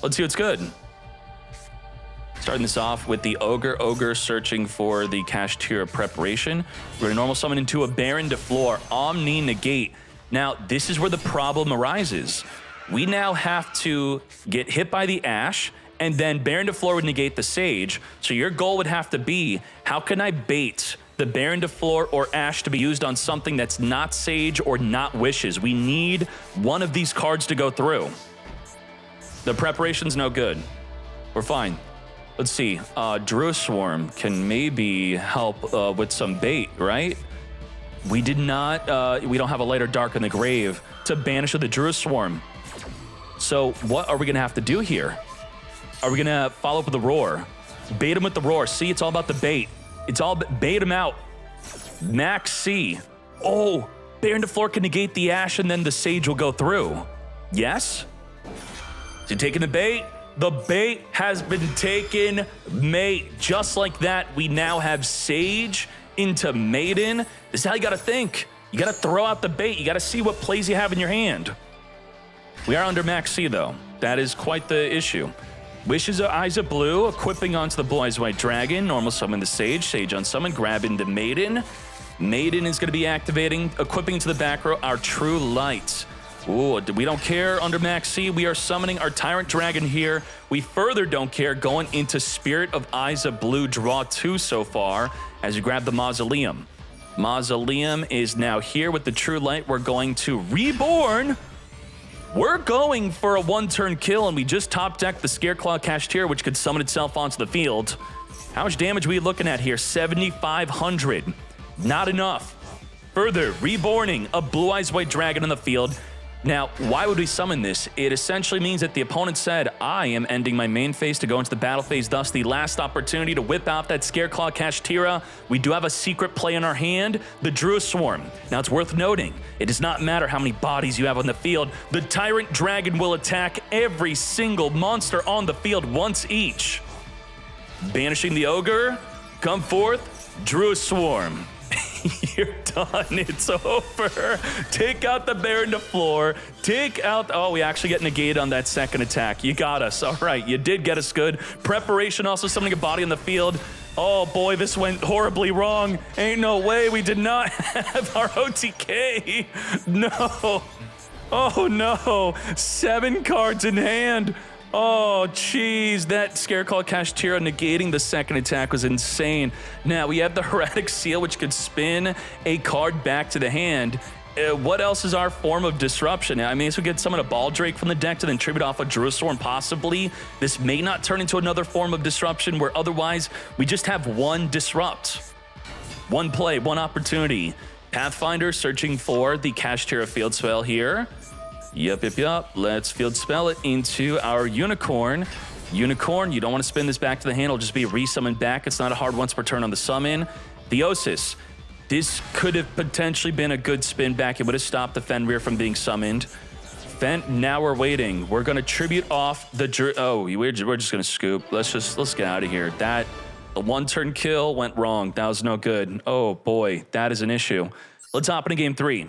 Let's see what's good. Starting this off with the Ogre. Ogre searching for the Kashtira preparation. We're going to normal summon into a Baron de Flor. Omni negate. Now, this is where the problem arises. We now have to get hit by the Ash, and then Baron de Flor would negate the Sage. So your goal would have to be, how can I bait the Baron de Flor or Ash to be used on something that's not Sage or not Wishes? We need one of these cards to go through. The preparation's no good. We're fine. Let's see. Druid Swarm can maybe help with some bait, right? We did not, we don't have a Light or Dark in the Grave to banish the Druid Swarm. So what are we gonna have to do here? Are we gonna follow up with the Roar? Bait him with the Roar. See, it's all about the bait. It's all bait him out. Max C. Oh, Baron de Flor can negate the Ash and then the Sage will go through. Yes? Is he taking the bait? The bait has been taken, mate. Just like that, we now have Sage into Maiden. This is how you gotta think. You gotta throw out the bait. You gotta see what plays you have in your hand. We are under Max C though. That is quite the issue. Wishes of Eyes of Blue, equipping onto the Blue Eyes White Dragon. Normal summon the Sage. Sage on summon, grab into Maiden. Maiden is gonna be activating, equipping into the back row our True Light. Ooh, we don't care under Max C. We are summoning our Tyrant Dragon here. We further don't care going into Spirit of Eyes of Blue, draw 2 so far, as you grab the Mausoleum. Mausoleum is now here with the True Light. We're going to Reborn. We're going for a 1-turn kill, and we just top-decked the Scareclaw Kashtira, which could summon itself onto the field. How much damage are we looking at here? 7,500. Not enough. Further, Reborning a Blue Eyes White Dragon on the field. Now, why would we summon this? It essentially means that the opponent said, I am ending my main phase to go into the battle phase, thus the last opportunity to whip out that Scareclaw Kashtira. We do have a secret play in our hand, the Druid Swarm. Now, it's worth noting, it does not matter how many bodies you have on the field. The Tyrant Dragon will attack every single monster on the field once each. Banishing the Ogre, come forth, Druid Swarm. You're done. It's over. Take out the Baron de Flor. Take out... Oh, we actually get negated on that second attack. You got us. All right, you did get us good. Preparation, also summoning a body on the field. Oh, boy, this went horribly wrong. Ain't no way we did not have our OTK. No. Oh, no. 7 cards in hand. Oh, jeez, that Scareclaw Kashtira negating the second attack was insane. Now, we have the Heretic Seal, which could spin a card back to the hand. What else is our form of disruption? I mean, this would get summon a Baldrake from the deck to then tribute off a Druid Swarm, possibly. This may not turn into another form of disruption, where otherwise we just have one disrupt. One play, one opportunity. Pathfinder searching for the Kashtira field spell here. Yup. Let's field spell it into our Unicorn. Unicorn, you don't want to spin this back to the hand. It'll just be resummoned back. It's not a hard once per turn on the summon. Theosis. This could have potentially been a good spin back. It would have stopped the Fenrir from being summoned. Now we're waiting. We're going to tribute off the... Oh, we're just going to scoop. Let's get out of here. The 1-turn kill went wrong. That was no good. Oh, boy. That is an issue. Let's hop into game 3.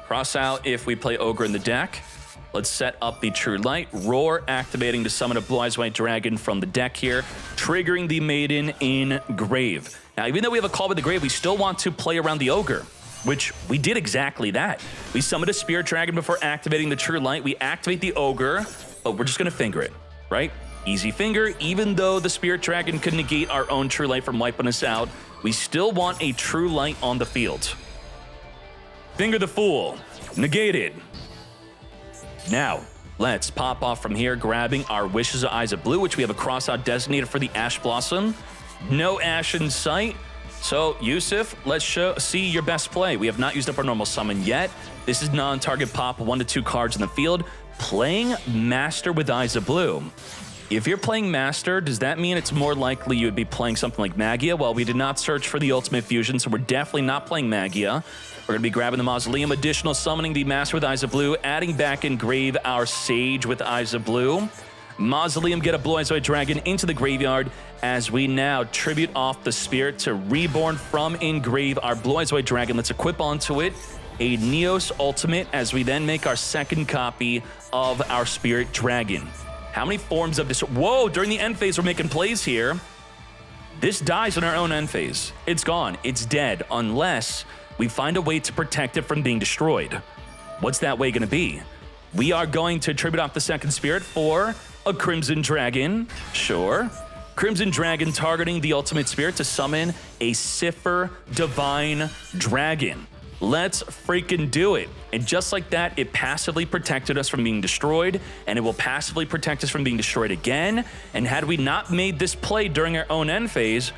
Cross out if we play Ogre in the deck. Let's set up the True Light. Roar activating to summon a Blue Eyes White Dragon from the deck here, triggering the Maiden in Grave. Now, even though we have a call with the Grave, we still want to play around the Ogre, which we did exactly that. We summoned a Spirit Dragon before activating the True Light. We activate the Ogre, but we're just going to finger it, right? Easy finger. Even though the Spirit Dragon could negate our own True Light from wiping us out, we still want a True Light on the field. Finger the Fool. Negated. Now, let's pop off from here, grabbing our Wishes of Eyes of Blue, which we have a cross-out designated for the Ash Blossom. No Ash in sight. So, Yusuf, let's see your best play. We have not used up our normal summon yet. This is non-target pop, 1 to 2 cards in the field. Playing Master with Eyes of Blue. If you're playing Master, does that mean it's more likely you would be playing something like Magia? Well, we did not search for the Ultimate Fusion, so we're definitely not playing Magia. We're going to be grabbing the Mausoleum, additional summoning the Master with Eyes of Blue, adding back in Grave our Sage with Eyes of Blue. Mausoleum, get a Blue Eyes White Dragon into the graveyard as we now tribute off the Spirit to Reborn from Engrave our Blue Eyes White Dragon. Let's equip onto it a Neos Ultimate as we then make our second copy of our Spirit Dragon. How many forms of this? Whoa, during the end phase, we're making plays here. This dies in our own end phase. It's gone. It's dead unless we find a way to protect it from being destroyed. What's that way going to be? We are going to tribute off the second spirit for a Crimson Dragon. Sure. Crimson Dragon targeting the ultimate spirit to summon a Siffer Divine Dragon. Let's freaking do it. And just like that, it passively protected us from being destroyed, and it will passively protect us from being destroyed again. And had we not made this play during our own end phase,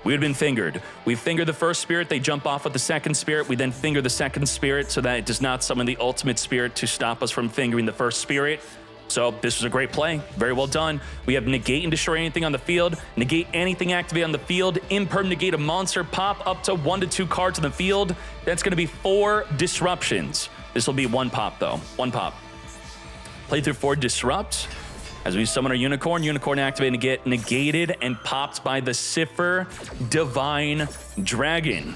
we would have been fingered. We finger the first spirit, they jump off with the second spirit, we then finger the second spirit so that it does not summon the ultimate spirit to stop us from fingering the first spirit. So this was a great play. Very well done. We have negate and destroy anything on the field, negate anything activated on the field, imperm negate a monster, pop up to 1 to 2 cards on the field. That's going to be 4 disruptions. This will be 1 pop though. 1 pop. Play through 4 disrupts. As we summon our unicorn, unicorn activated to get negated and popped by the Siffer Divine Dragon.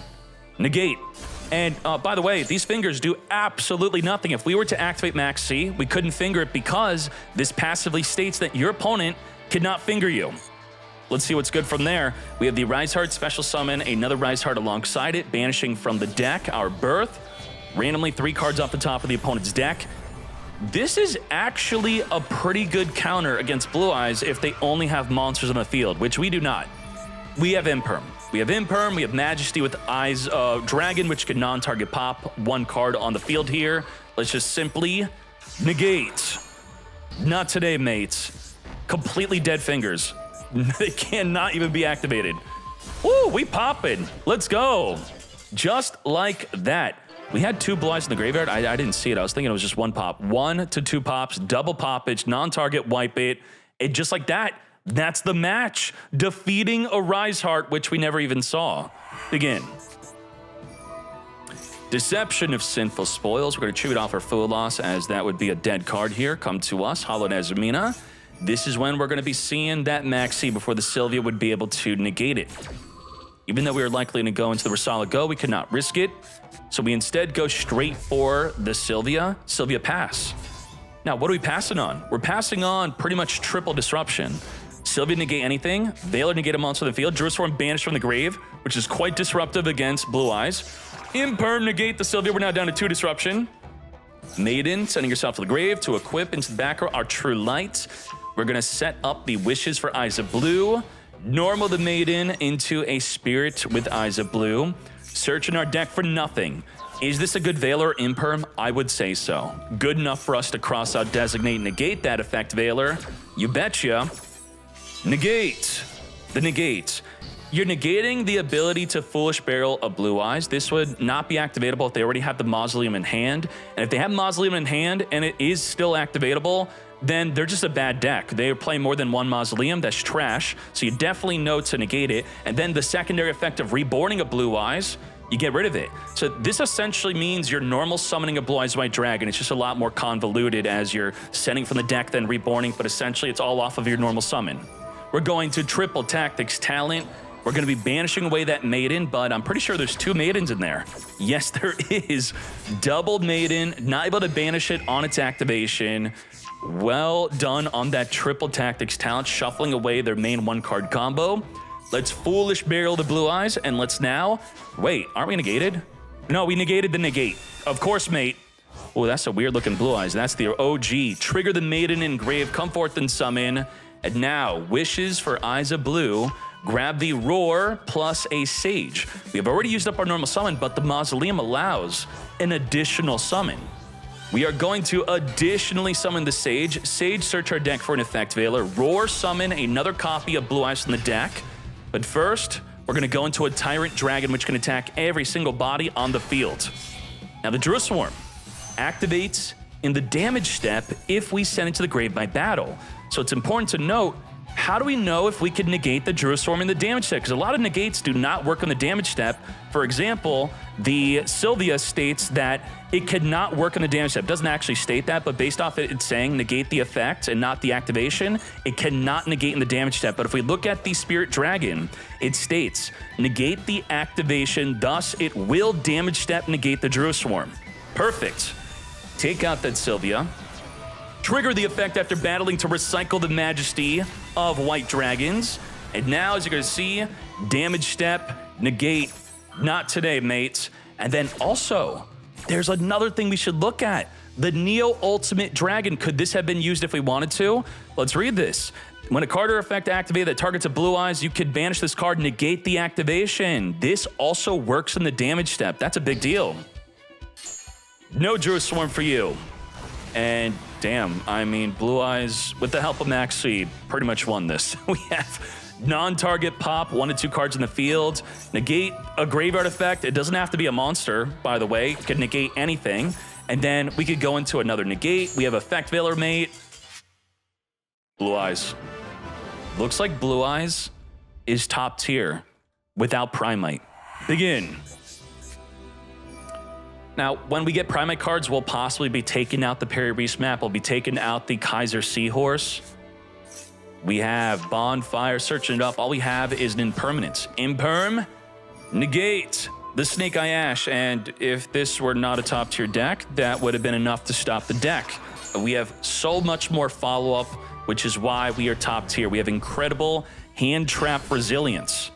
Negate. And by the way, these fingers do absolutely nothing. If we were to activate Max C, we couldn't finger it because this passively states that your opponent cannot finger you. Let's see what's good from there. We have the Rise Heart special summon, another Rise Heart alongside it, banishing from the deck our Birth. Randomly 3 cards off the top of the opponent's deck. This is actually a pretty good counter against Blue Eyes if they only have monsters on the field, which we do not. We have Imperm. We have Imperm, we have Majesty with Eyes Dragon, which can non-target pop 1 card on the field here. Let's just simply negate. Not today, mates. Completely dead fingers. They cannot even be activated. Woo, we popping. Let's go. Just like that. We had 2 Blue Eyes in the graveyard. I didn't see it. I was thinking it was just 1 pop. 1 to 2 pops, double poppage, non-target wipe it. And just like that, that's the match. Defeating a Rise Heart, which we never even saw. Begin. Deception of Sinful Spoils. We're going to tribute off our Fool Loss, as that would be a dead card here. Come to us, SEAzamina. This is when we're going to be seeing that Maxi before the Sylvia would be able to negate it. Even though we were likely to go into the Rosala Go, we could not risk it. So we instead go straight for the Sylvia. Sylvia pass. Now, what are we passing on? We're passing on pretty much triple disruption. Sylvia negate anything, Veiler negate a monster on the field, Jerusalem banished from the grave, which is quite disruptive against Blue Eyes. Imperm negate the Sylvia, we're now down to 2 disruption. Maiden, sending yourself to the grave to equip into the back row our True Light. We're gonna set up the Wishes for Eyes of Blue, normal the Maiden into a Spirit with Eyes of Blue, searching our deck for nothing. Is this a good Veiler Imperm? I would say so. Good enough for us to cross out Designate, negate that effect, Veiler. You betcha. Negate. The negate. You're negating the ability to Foolish Barrel a Blue Eyes. This would not be activatable if they already have the Mausoleum in hand. And if they have Mausoleum in hand and it is still activatable, then they're just a bad deck. They play more than 1 Mausoleum, that's trash. So you definitely know to negate it. And then the secondary effect of Reborning a Blue Eyes, you get rid of it. So this essentially means you're normal summoning a Blue Eyes White Dragon. It's just a lot more convoluted as you're sending from the deck then reborning, but essentially it's all off of your normal summon. We're going to triple Tactics Talent. We're going to be banishing away that Maiden, but I'm pretty sure there's 2 Maidens in there. Yes, there is. Double Maiden, not able to banish it on its activation. Well done on that triple Tactics Talent, shuffling away their main 1-card combo. Let's Foolish Barrel the Blue Eyes, and let's now... Wait, aren't we negated? No, we negated the negate. Of course, mate. Oh, that's a weird-looking Blue Eyes. That's the OG. Trigger the Maiden in grave, come forth and summon. And now, Wishes for Eyes of Blue. Grab the Roar plus a Sage. We have already used up our normal summon, but the Mausoleum allows an additional summon. We are going to additionally summon the Sage. Sage, search our deck for an effect, Veiler. Roar, summon another copy of Blue Eyes from the deck. But first, we're going to go into a Tyrant Dragon, which can attack every single body on the field. Now, the Jerusalem activates in the damage step if we send it to the grave by battle. So it's important to note, how do we know if we could negate the Jerusalem in the damage step? Because a lot of negates do not work on the damage step. For example, the Sylvia states that it could not work on the damage step. It doesn't actually state that, but based off it, it's saying negate the effect and not the activation. It cannot negate in the damage step. But if we look at the Spirit Dragon, it states negate the activation, thus it will damage step negate the Jerusalem. Perfect. Take out that Sylvia. trigger the effect after battling to recycle the majesty of white dragons. And now, as you're going to see, damage step, negate, not today, mates. And then also, there's another thing we should look at. The Neo Ultimate Dragon. Could this have been used if we wanted to? Let's read this. When a card or effect activated that targets a blue eyes, you could banish this card, negate the activation. This also works in the damage step. That's a big deal. No Druid Swarm for you. And damn, I mean, blue eyes, with the help of Max C, pretty much won this. We have non-target pop, 1 to 2 cards in the field. Negate a graveyard effect. It doesn't have to be a monster, by the way. It could negate anything. And then we could go into another negate. We have Effect Veiler Mate. Blue eyes. Looks like blue eyes is top tier without Primite. Begin. Now, when we get Primite cards, we'll possibly be taking out the Perry Reese map. We'll be taking out the Kaiser Seahorse. We have Bonfire, searching it up. All we have is an impermanence. Imperm, negate the Snake Eye Ash. And if this were not a top tier deck, that would have been enough to stop the deck. We have so much more follow-up, which is why we are top tier. We have incredible hand trap resilience.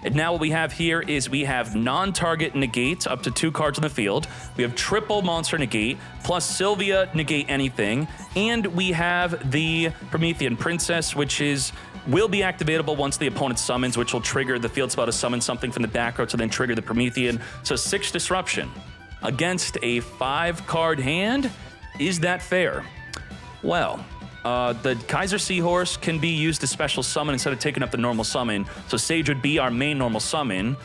And now what we have here is we have non-target negate up to 2 cards on the field. We have triple monster negate, plus Sylvia negate anything. And we have the Promethean Princess, which will be activatable once the opponent summons, which will trigger the field spell to summon something from the back row to then trigger the Promethean. So 6 disruption against a 5-card hand. Is that fair? Well, the Kaiser Seahorse can be used as special summon instead of taking up the normal summon. So Sage would be our main normal summon.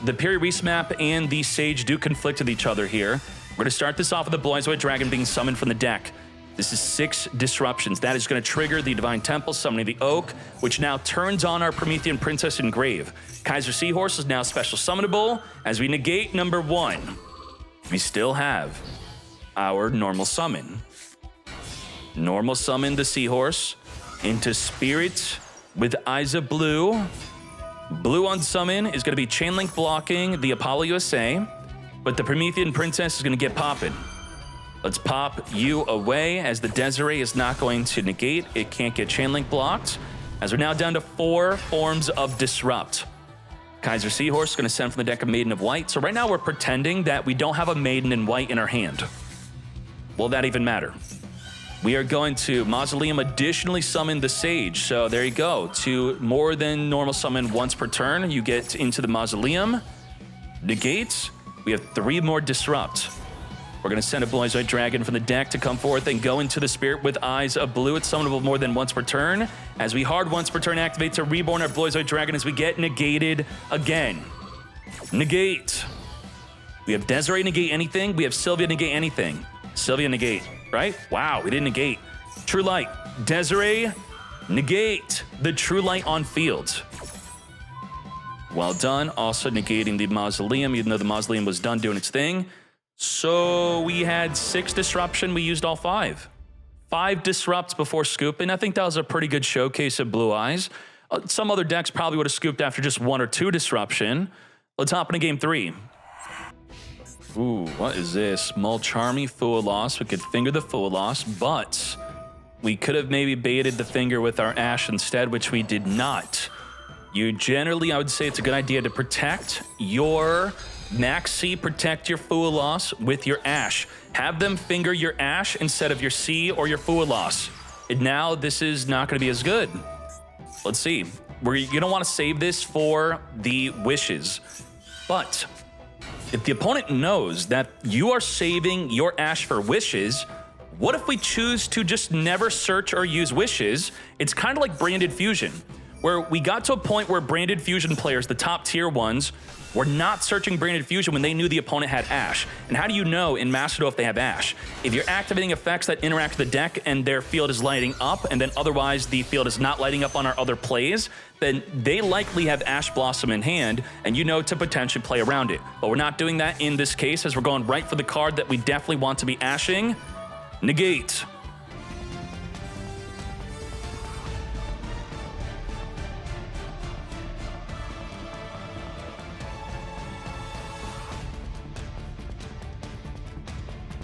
The Piri Reese map and the Sage do conflict with each other here. We're going to start this off with the Blue Eyes White Dragon being summoned from the deck. This is 6 disruptions. That is going to trigger the Divine Temple, summoning the Oak, which now turns on our Promethean Princess Engrave. Kaiser Seahorse is now special summonable. As we negate number 1, we still have our normal summon. Normal summon the Seahorse into Spirit with Eyes of Blue. Blue on summon is going to be Chainlink blocking the Apollo USA, but the Promethean Princess is going to get popping. Let's pop you away as the Desiree is not going to negate. It can't get Chainlink blocked, as we're now down to 4 forms of Disrupt. Kaiser Seahorse is going to send from the deck a Maiden of White. So right now we're pretending that we don't have a Maiden in White in our hand. Will that even matter? We are going to Mausoleum additionally summon the Sage. So there you go. To more than normal summon once per turn, you get into the Mausoleum. Negate. We have 3 more Disrupt. We're going to send a Blue Eyes White Dragon from the deck to come forth and go into the Spirit with Eyes of Blue. It's summonable more than once per turn. As we hard once per turn activate to reborn our Blue Eyes White Dragon as we get negated again. Negate. We have Desiree negate anything. We have Sylvia negate anything. Sylvia negate. Right? Wow, we didn't negate. True Light. Desiree, negate the True Light on field. Well done. Also negating the Mausoleum, even though the Mausoleum was done doing its thing. So we had 6 disruption. We used all 5. 5 disrupts before scooping. I think that was a pretty good showcase of Blue Eyes. Some other decks probably would have scooped after just 1 or 2 disruption. Let's hop into game 3. Ooh, what is this? Mulcharmy, Fool Loss. We could finger the Fool Loss, but we could have maybe baited the finger with our Ash instead, which we did not. You generally, I would say it's a good idea to protect your Max C, protect your Fool Loss with your Ash. Have them finger your Ash instead of your C or your Fool Loss. And now this is not going to be as good. Let's see. You're going to want to save this for the Wishes. But if the opponent knows that you are saving your Ash for Wishes, what if we choose to just never search or use Wishes? It's kind of like Branded Fusion. where we got to a point where Branded Fusion players, the top tier ones, were not searching Branded Fusion when they knew the opponent had Ashe. And how do you know in Master Duel if they have Ashe? If you're activating effects that interact with the deck and their field is lighting up, and then otherwise the field is not lighting up on our other plays, then they likely have Ash Blossom in hand, and you know to potentially play around it. But we're not doing that in this case, as we're going right for the card that we definitely want to be ashing. Negate.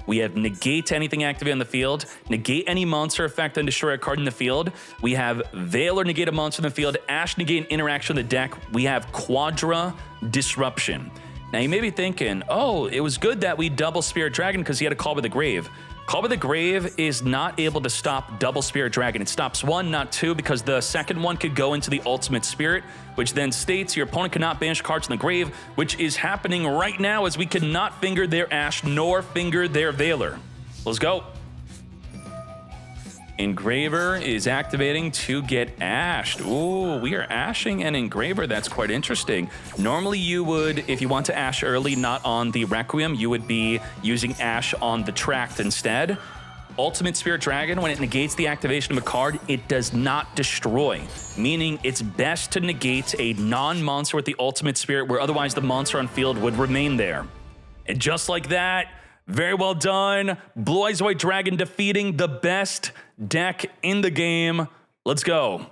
We have negate anything activated on the field, negate any monster effect and destroy a card in the field. We have veil or negate a monster in the field, Ashe negate an interaction in the deck. We have Quadra Disruption. Now you may be thinking, oh, it was good that we double Spirit Dragon because he had a Call by the Grave. Call by the Grave is not able to stop double Spirit Dragon. It stops one, not two, because the second one could go into the Ultimate Spirit, which then states your opponent cannot banish cards from the grave, which is happening right now as we cannot finger their Ashe nor finger their Veiler. Let's go. Engraver is activating to get ashed. Ooh, we are ashing an Engraver. That's quite interesting. Normally you would, if you want to ash early, not on the Requiem, you would be using Ashe on the Tract instead. Ultimate Spirit Dragon, when it negates the activation of a card, it does not destroy, meaning it's best to negate a non-monster with the Ultimate Spirit where otherwise the monster on field would remain there. And just like that, very well done. Blue Eyes White Dragon defeating the best deck in the game. Let's go.